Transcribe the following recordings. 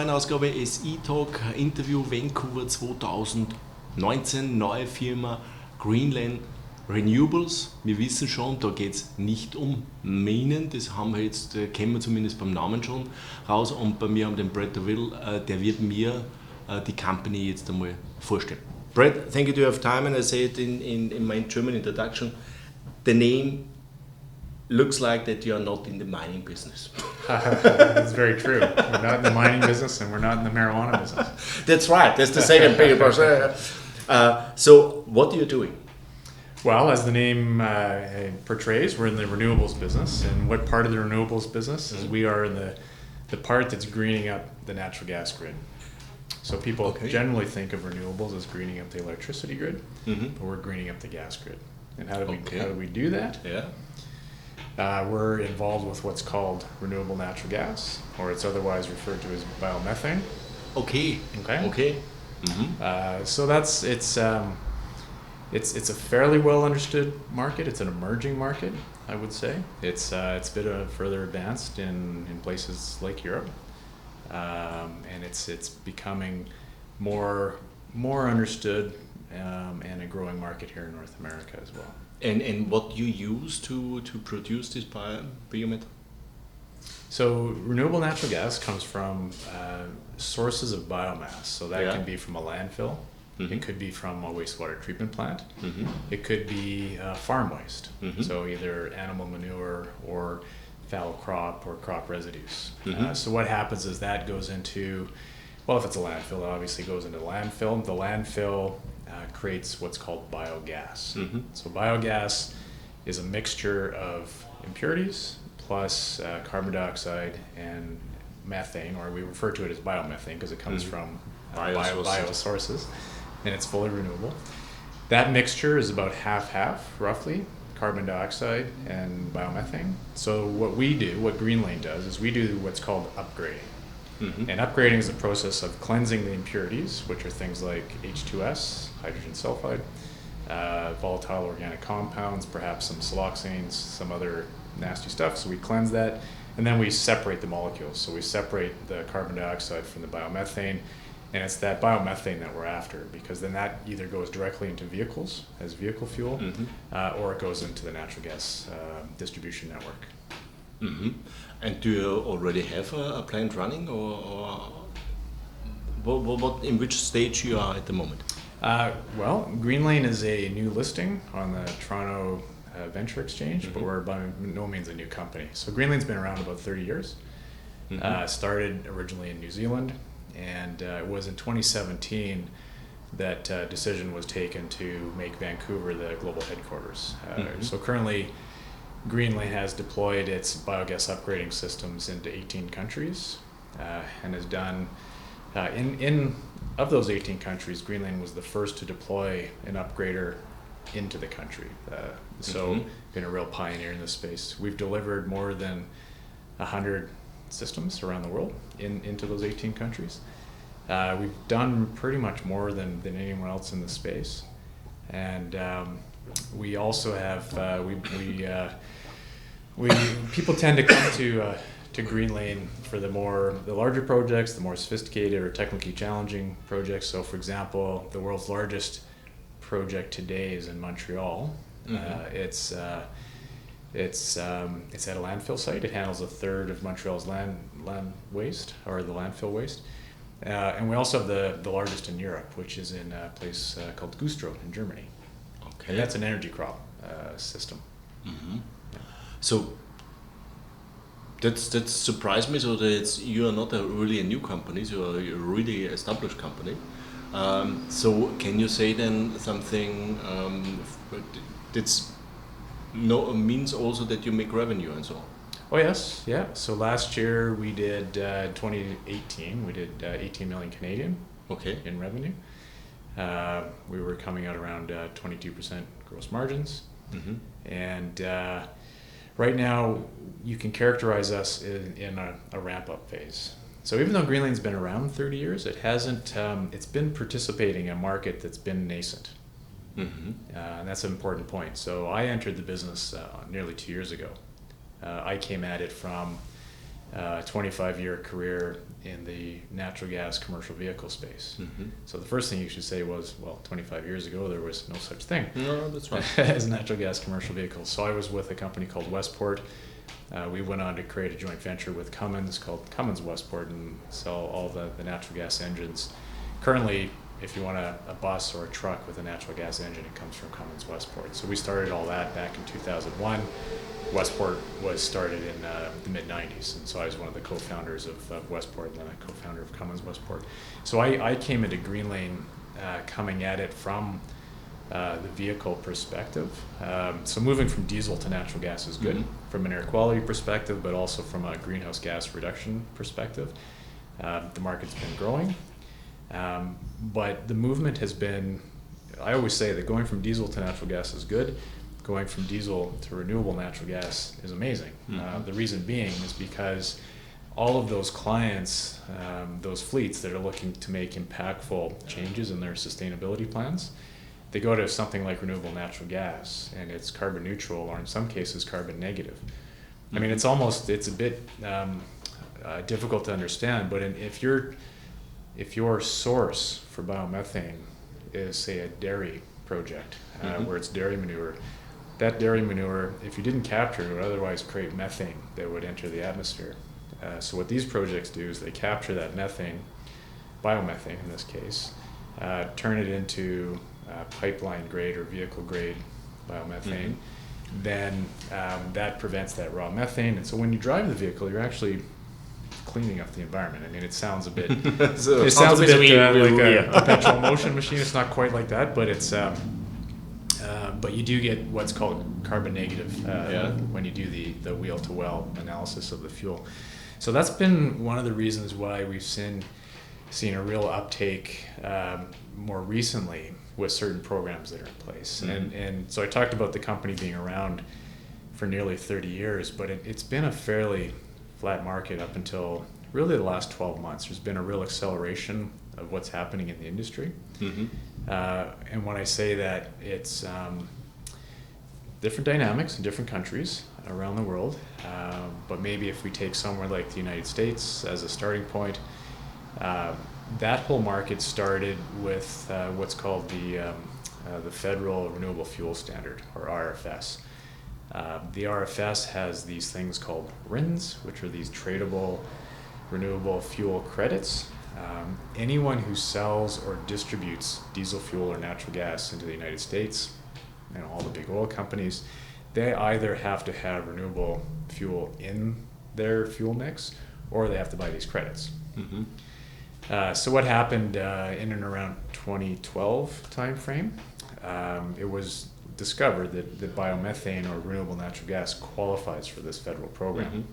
neuen Ausgabe SI Talk, Interview Vancouver 2019, neue Firma Greenlane Renewables. Wir wissen schon, da geht es nicht um Minen, das haben wir jetzt, kennen wir zumindest beim Namen schon raus. Und bei mir haben den Brad Douville, der wird mir die Company jetzt einmal vorstellen. Brad, thank you to have time, and I say it in my German introduction. The name looks like that you are not in the mining business. That's very true. We're not in the mining business and we're not in the marijuana business. That's right, that's the second paper. So what are you doing? Well, as the name portrays, we're in the renewables business. And what part of the renewables business is we are in the part that's greening up the natural gas grid. So people generally think of renewables as greening up the electricity grid, but we're greening up the gas grid. And how do we do that? Yeah. We're involved with what's called renewable natural gas, or it's otherwise referred to as biomethane. Okay. So it's a fairly well understood market. It's an emerging market, I would say. It's been further advanced in places like Europe, and it's becoming more understood and a growing market here in North America as well. And what you use to produce this Bio-Methan? So renewable natural gas comes from sources of biomass. So that can be from a landfill. It could be from a wastewater treatment plant. It could be farm waste. So either animal manure or fallow crop or crop residues. So what happens is that goes into, well, if it's a landfill, it obviously goes into the landfill. The landfill creates what's called biogas. So biogas is a mixture of impurities plus carbon dioxide and methane, or we refer to it as biomethane because it comes from bio sources, and it's fully renewable. That mixture is about half, roughly, carbon dioxide and biomethane. So what Greenlane does, is we do what's called upgrading. And upgrading is a process of cleansing the impurities, which are things like H2S, hydrogen sulfide, volatile organic compounds, perhaps some siloxanes, some other nasty stuff. So we cleanse that, and then we separate the molecules. So we separate the carbon dioxide from the biomethane, and it's that biomethane that we're after, because then that either goes directly into vehicles as vehicle fuel, or it goes into the natural gas distribution network. And do you already have a plant running, or what in which stage you are at the moment? Well, Greenlane is a new listing on the Toronto Venture Exchange, but we're by no means a new company. So Greenlane's been around about 30 years. Started originally in New Zealand, and it was in 2017 that decision was taken to make Vancouver the global headquarters. So currently, Greenlane has deployed its biogas upgrading systems into 18 countries, and has done, of those 18 countries, Greenlane was the first to deploy an upgrader into the country. So been a real pioneer in this space. We've delivered more than 100 systems around the world into those 18 countries. We've done pretty much more than anyone else in the space. And we also have, people tend to come to Greenlane for the larger projects, the more sophisticated or technically challenging projects. So, for example, the world's largest project today is in Montreal. It's at a landfill site. It handles a third of Montreal's land waste, or the landfill waste. And we also have the largest in Europe, which is in a place called Güstrow in Germany. Okay. And that's an energy crop system. So that surprised me. So that you are not really a new company, you are a really established company. So can you say then something that's means also that you make revenue and so on? Oh yes, yeah. So last year we did 2018. We did 18 million Canadian. In revenue. We were coming out around 22% gross margins, and right now you can characterize us in a ramp-up phase. So even though Greenlane's been around 30 years, it hasn't. It's been participating in a market that's been nascent, and that's an important point. So I entered the business nearly 2 years ago. I came at it from 25-year career in the natural gas commercial vehicle space. So the first thing you should say was, well, 25 years ago there was no such thing that's right. as natural gas commercial vehicles. So I was with a company called Westport. We went on to create a joint venture with Cummins called Cummins Westport and sell all the natural gas engines. Currently, if you want a bus or a truck with a natural gas engine, it comes from Cummins Westport. So we started all that back in 2001. Westport was started in the mid-90s, and so I was one of the co-founders of Westport and then a co-founder of Cummins Westport. So I came into Greenlane coming at it from the vehicle perspective. So moving from diesel to natural gas is good from an air quality perspective, but also from a greenhouse gas reduction perspective. The market's been growing, but the movement has been, I always say that going from diesel to natural gas is good. Going from diesel to renewable natural gas is amazing. The reason being is because all of those clients, those fleets that are looking to make impactful changes in their sustainability plans, they go to something like renewable natural gas, and it's carbon neutral, or in some cases carbon negative. I mean, it's a bit difficult to understand, but if your source for biomethane is, say, a dairy project, where it's dairy manure, that dairy manure, if you didn't capture it, would otherwise create methane that would enter the atmosphere. So what these projects do is they capture that methane, biomethane in this case, turn it into pipeline grade or vehicle grade biomethane. Then that prevents that raw methane. And so when you drive the vehicle, you're actually cleaning up the environment. I mean, it sounds a bit, like a perpetual motion machine. It's not quite like that, but it's, but you do get what's called carbon negative when you do the wheel-to-well analysis of the fuel. So that's been one of the reasons why we've seen a real uptake more recently with certain programs that are in place. And so I talked about the company being around for nearly 30 years, but it's been a fairly flat market up until really the last 12 months. There's been a real acceleration of what's happening in the industry. And when I say that, it's different dynamics in different countries around the world. But maybe if we take somewhere like the United States as a starting point, that whole market started with what's called the Federal Renewable Fuel Standard, or RFS. The RFS has these things called RINs, which are these tradable renewable fuel credits. Anyone who sells or distributes diesel fuel or natural gas into the United States, all the big oil companies, they either have to have renewable fuel in their fuel mix, or they have to buy these credits. So what happened in and around 2012 timeframe, it was discovered that biomethane or renewable natural gas qualifies for this federal program.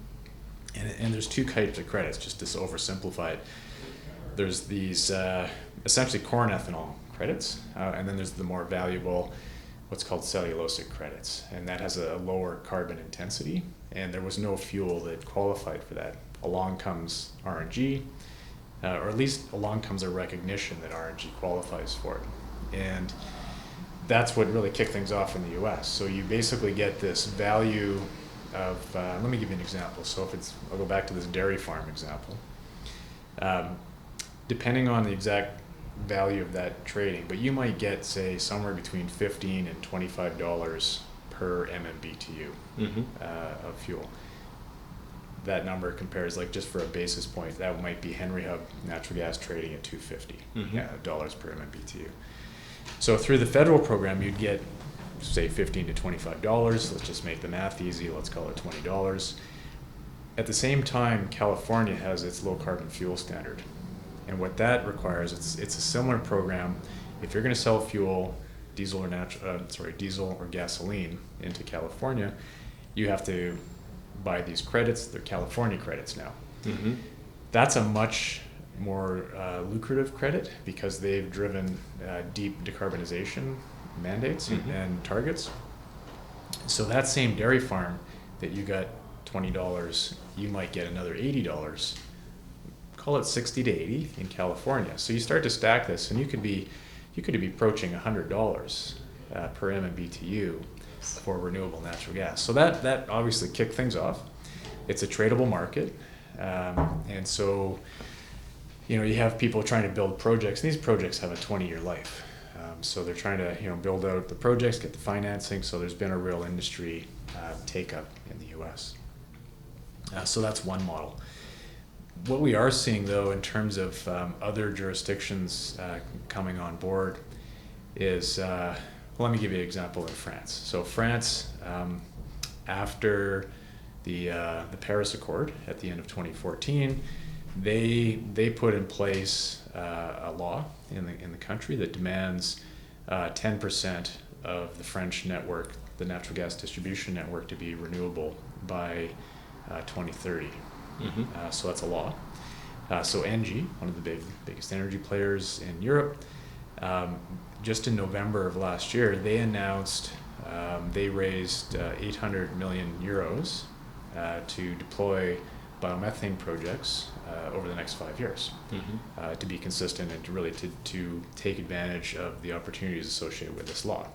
And there's two types of credits, just to oversimplify it. There's these essentially corn ethanol credits, and then there's the more valuable what's called cellulosic credits, and that has a lower carbon intensity, and there was no fuel that qualified for that. Along comes RNG, or at least along comes a recognition that RNG qualifies for it. And that's what really kicked things off in the US. So you basically get this value of, let me give you an example. So I'll go back to this dairy farm example. Depending on the exact value of that trading, but you might get, say, somewhere between $15 and $25 per MMBTU of fuel. That number compares, like, just for a basis point, that might be Henry Hub natural gas trading at $250 dollars per MMBTU. So through the federal program, you'd get, say, $15 to $25. Let's just make the math easy. Let's call it $20. At the same time, California has its low carbon fuel standard. And what that requires, it's a similar program. If you're going to sell fuel, diesel or gasoline into California, you have to buy these credits. They're California credits now. That's a much more lucrative credit because they've driven deep decarbonization mandates and targets. So that same dairy farm that you got $20, you might get another $80. Call it 60 to 80 in California. So you start to stack this, and you could be approaching $100 per MMBTU for renewable natural gas. So that obviously kicked things off. It's a tradable market. And so, you have people trying to build projects. These projects have a 20-year life. So they're trying to, build out the projects, get the financing. So there's been a real industry take-up in the U.S. So that's one model. What we are seeing, though, in terms of other jurisdictions coming on board is, let me give you an example in France. So France, after the Paris Accord at the end of 2014, they put in place a law in the country that demands 10% of the French network, the natural gas distribution network, to be renewable by 2030. So that's a law. So ENGIE, one of the biggest energy players in Europe, just in November of last year, they announced they raised 800 million euros to deploy biomethane projects over the next 5 years, to be consistent and to really to take advantage of the opportunities associated with this law.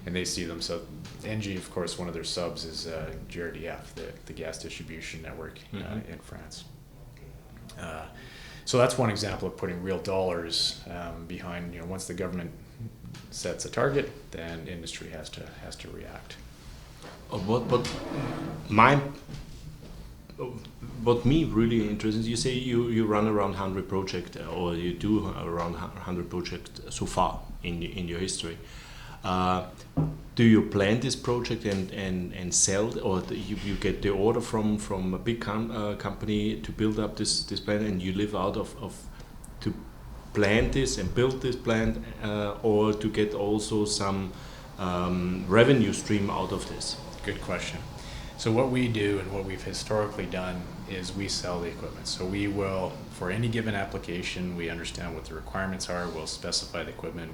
And they see themselves, ENGIE, of course, one of their subs is GRDF, the gas distribution network in France. So that's one example of putting real dollars behind, once the government sets a target, then industry has to react. What me really interests, you say you run around 100 projects, or you do around 100 projects so far in your history. Do you plan this project and sell, or you get the order from a big company to build up this plant, and you live out of to plan this and build this plant, or to get also some revenue stream out of this? Good question. So what we do and what we've historically done is we sell the equipment. So we will, for any given application, we understand what the requirements are. We'll specify the equipment.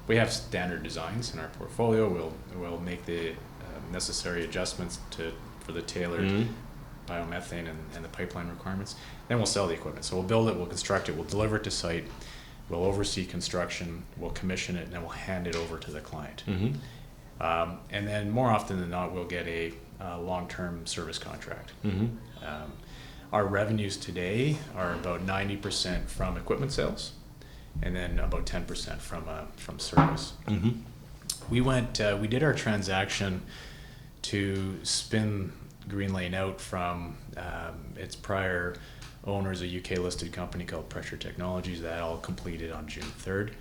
We have standard designs in our portfolio. We'll make the necessary adjustments for the tailored biomethane and the pipeline requirements. Then we'll sell the equipment. So we'll build it, we'll construct it, we'll deliver it to site, we'll oversee construction, we'll commission it, and then we'll hand it over to the client. And then more often than not, we'll get a long-term service contract. Our revenues today are about 90% from equipment sales, and then about 10% from service. We did our transaction to spin Greenlane out from its prior owners, a UK-listed company called Pressure Technologies. That all completed on June 3rd,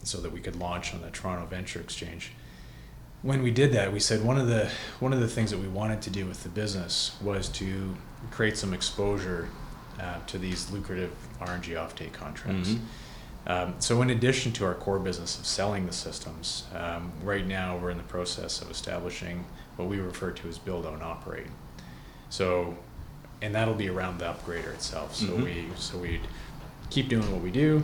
so that we could launch on the Toronto Venture Exchange. When we did that, we said one of the things that we wanted to do with the business was to create some exposure to these lucrative RNG offtake contracts. So in addition to our core business of selling the systems, right now we're in the process of establishing what we refer to as build, own, operate. So, and that'll be around the upgrader itself. So we keep doing what we do,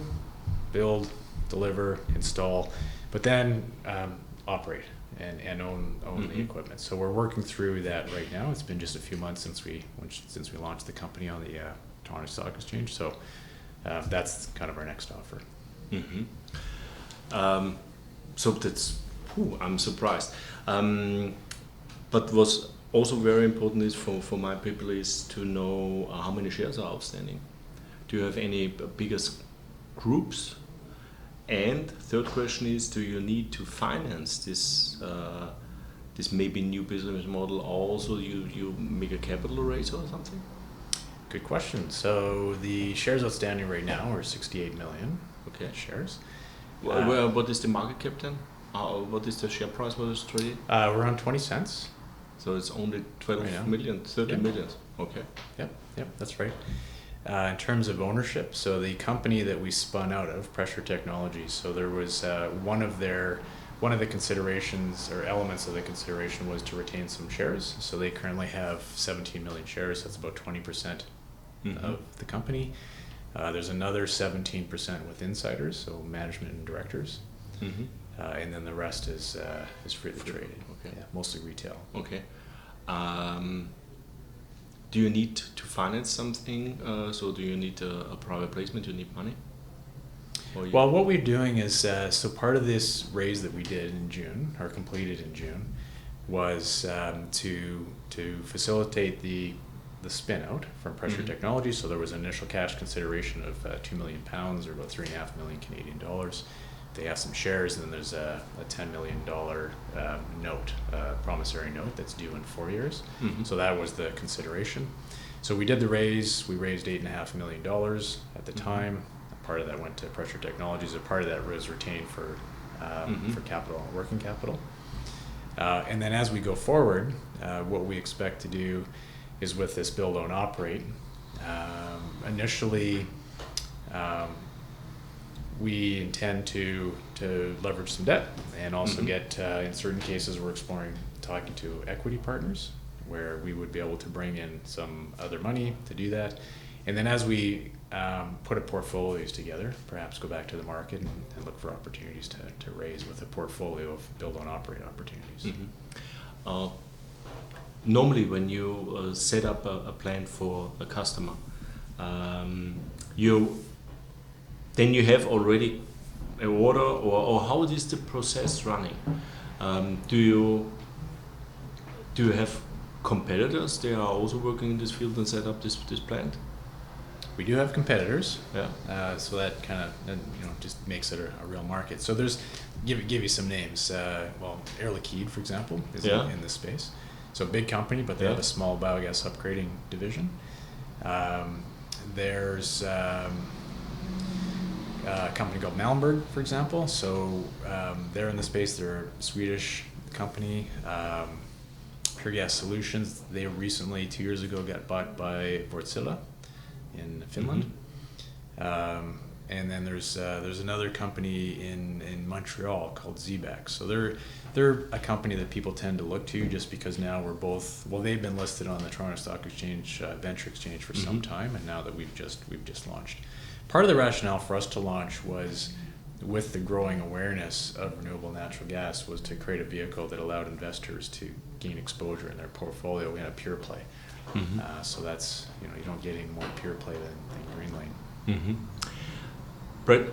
build, deliver, install, but then operate and own the equipment. So we're working through that right now. It's been just a few months since we launched the company on the Toronto Stock Exchange. So that's kind of our next offer. So that's, I'm surprised. But what's also very important is for my people is to know how many shares are outstanding. Do you have any biggest groups? And third question is, do you need to finance this maybe new business model? Also, you make a capital raise or something? Good question. So the shares outstanding right now are 68 million shares. What is the market cap then? What is the share price? What is traded? We're around 20 cents. So it's only 12 million, 30 million. Okay. Yep, that's right. In terms of ownership, so the company that we spun out of, Pressure Technologies, so there was one of the considerations or elements of the consideration was to retain some shares. So they currently have 17 million shares. That's about 20% of the company. There's another 17% with insiders, so management and directors, and then the rest is freely traded. Okay. Yeah, mostly retail. Okay. Do you need to finance something? So do you need a private placement? Do you need money? Well, what we're doing is, so part of this raise that we did in June, or completed in June, was to facilitate the the spin out from Pressure Technologies. So there was an initial cash consideration of £2 million, or about 3.5 million Canadian dollars. They have some shares, and then there's a $10 million note, promissory note that's due in 4 years. So that was the consideration. So we did the raise. We raised $8.5 million at the time. A part of that went to Pressure Technologies. A part of that was retained for capital, working capital. And then as we go forward, what we expect to do is with this build, own, operate. Initially, we intend to leverage some debt and also get, in certain cases, we're exploring talking to equity partners where we would be able to bring in some other money to do that. And then as we put a portfolios together, perhaps go back to the market and look for opportunities to raise with a portfolio of build, own, operate opportunities. Normally when you set up a plan for a customer, then you have already an order, or how is the process running? Do you have competitors? They are also working in this field and set up this plant? We do have competitors, yeah. So that kind of just makes it a real market. So there's give you some names. Well, Air Liquide, for example, is in this space. So a big company, but they have a small biogas upgrading division. There's a company called Malmberg, for example. So they're in the space. They're a Swedish company. Pure Gas Solutions. They recently, 2 years ago, got bought by Wärtsilä in Finland. And then there's another company in Montreal called Zeitpunkt. So they're a company that people tend to look to just because now we're both, well, they've been listed on the Toronto Stock Exchange Venture Exchange for some time, and now that we've just launched. Part of the rationale for us to launch was, with the growing awareness of renewable natural gas, was to create a vehicle that allowed investors to gain exposure in their portfolio in a pure play. So that's, you don't get any more pure play than Greenlane. Brett,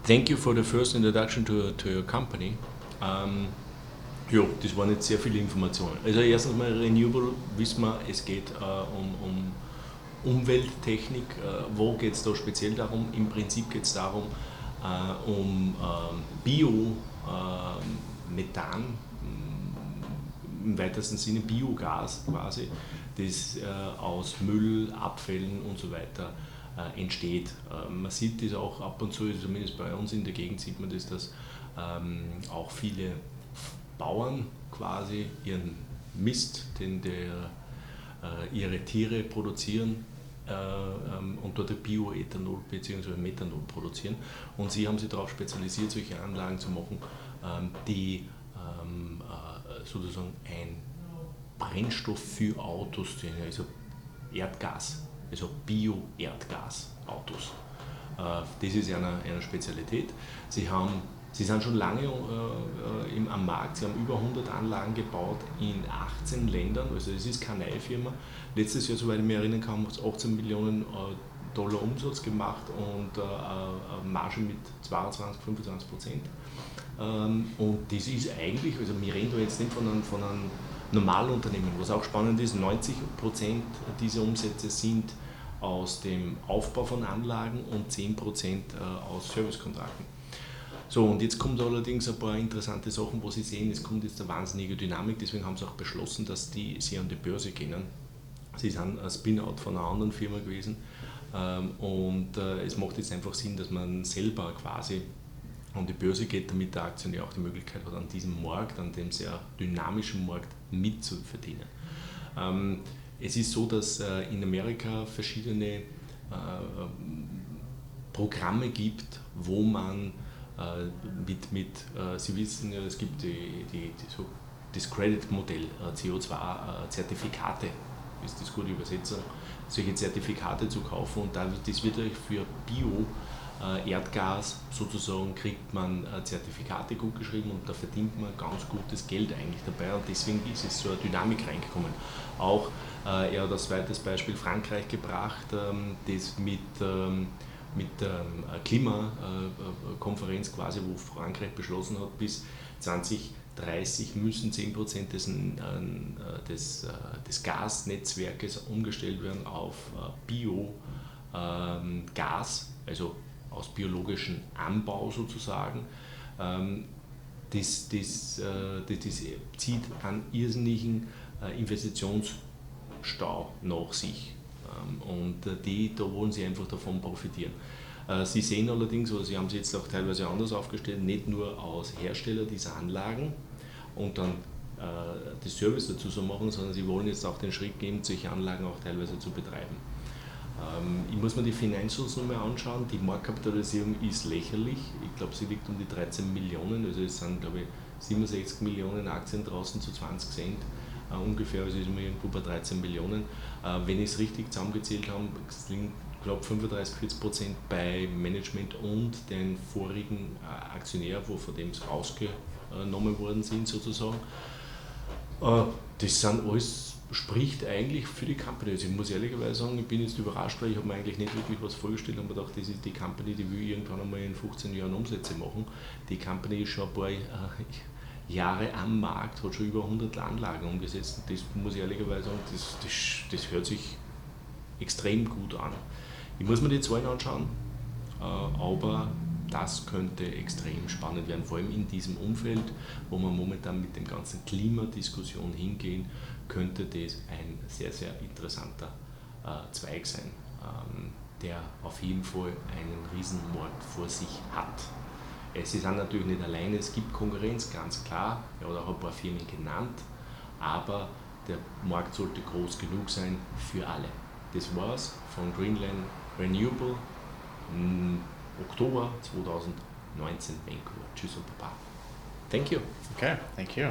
thank you for the first introduction to your company. Das waren jetzt sehr viele Informationen. Also erstens mal Renewable, wissen wir, es geht um Umwelttechnik. Wo geht es da speziell darum? Im Prinzip geht es darum, um Bio-Methan, im weitesten Sinne Biogas quasi, das aus Müll, Abfällen und so weiter entsteht. Man sieht das auch ab und zu, zumindest bei uns in der Gegend sieht man das, dass auch viele Bauern quasi ihren Mist, ihre Tiere produzieren, und dort Bioethanol bzw. Methanol produzieren. Und sie haben sich darauf spezialisiert, solche Anlagen zu machen, die sozusagen ein Brennstoff für Autos sind, also Erdgas, also Bio-Erdgas-Autos. Das ist eine Spezialität. Sie sind schon lange am Markt, sie haben über 100 Anlagen gebaut in 18 Ländern, also es ist keine neue Firma. Letztes Jahr, soweit ich mich erinnern kann, hat es 18 Millionen Dollar Umsatz gemacht und eine Marge mit 22-25%. Und das ist eigentlich, also wir reden da jetzt nicht von einem normalen Unternehmen, was auch spannend ist, 90% dieser Umsätze sind aus dem Aufbau von Anlagen und 10% aus Servicekontrakten. So, und jetzt kommt allerdings ein paar interessante Sachen, wo Sie sehen, es kommt jetzt eine wahnsinnige Dynamik, deswegen haben Sie auch beschlossen, dass Sie an die Börse gehen. Sie sind ein Spin-out von einer anderen Firma gewesen und es macht jetzt einfach Sinn, dass man selber quasi an die Börse geht, damit der Aktionär auch die Möglichkeit hat, an diesem Markt, an dem sehr dynamischen Markt mitzuverdienen. Es ist so, dass in Amerika verschiedene Programme gibt, wo man Sie wissen ja, es gibt das Credit-Modell, CO2-Zertifikate, ist das gute Übersetzung, solche Zertifikate zu kaufen, und das wird für Bio-Erdgas sozusagen, kriegt man Zertifikate gut geschrieben und da verdient man ganz gutes Geld eigentlich dabei, und deswegen ist es so eine Dynamik reingekommen. Auch er hat als zweites Beispiel Frankreich gebracht, das mit der Klimakonferenz quasi, wo Frankreich beschlossen hat, bis 2030 2030 müssen 10% des Gasnetzwerkes umgestellt werden auf Biogas, also aus biologischem Anbau sozusagen. Das zieht einen irrsinnigen Investitionsstau nach sich. Und da wollen sie einfach davon profitieren. Sie sehen allerdings, oder Sie haben sie jetzt auch teilweise anders aufgestellt, nicht nur als Hersteller dieser Anlagen und dann das Service dazu so machen, sondern sie wollen jetzt auch den Schritt gehen, solche Anlagen auch teilweise zu betreiben. Ich muss mir die Financials nochmal anschauen. Die Marktkapitalisierung ist lächerlich. Ich glaube, sie liegt um die 13 Millionen. Also es sind, glaube ich, 67 Millionen Aktien draußen zu 20 Cent. Ungefähr, also ist man irgendwo bei 13 Millionen. Wenn ich es richtig zusammengezählt habe, liegen knapp 35-40% bei Management und den vorigen Aktionär, wo von dem es rausgenommen worden sind sozusagen. Das sind alles, spricht eigentlich für die Company. Also ich muss ehrlicherweise sagen, ich bin jetzt überrascht, weil ich habe mir eigentlich nicht wirklich was vorgestellt und mir gedacht, das ist die Company, die will irgendwann einmal in 15 Jahren Umsätze machen. Die Company ist schon ein paar Jahre am Markt, hat schon über 100 Anlagen umgesetzt. Und das muss ich ehrlicherweise sagen, das hört sich extrem gut an. Ich muss mir die Zahlen anschauen, aber das könnte extrem spannend werden, vor allem in diesem Umfeld, wo wir momentan mit dem ganzen Klimadiskussion hingehen, könnte das ein sehr, sehr interessanter Zweig sein, der auf jeden Fall einen Riesenmarkt vor sich hat. Sie sind natürlich nicht alleine, es gibt Konkurrenz, ganz klar, ja, da habe ein paar Firmen genannt, aber der Markt sollte groß genug sein für alle. Das war's von Greenlane Renewable im Oktober 2019 Vancouver. Tschüss und Baba. Thank you. Okay, thank you.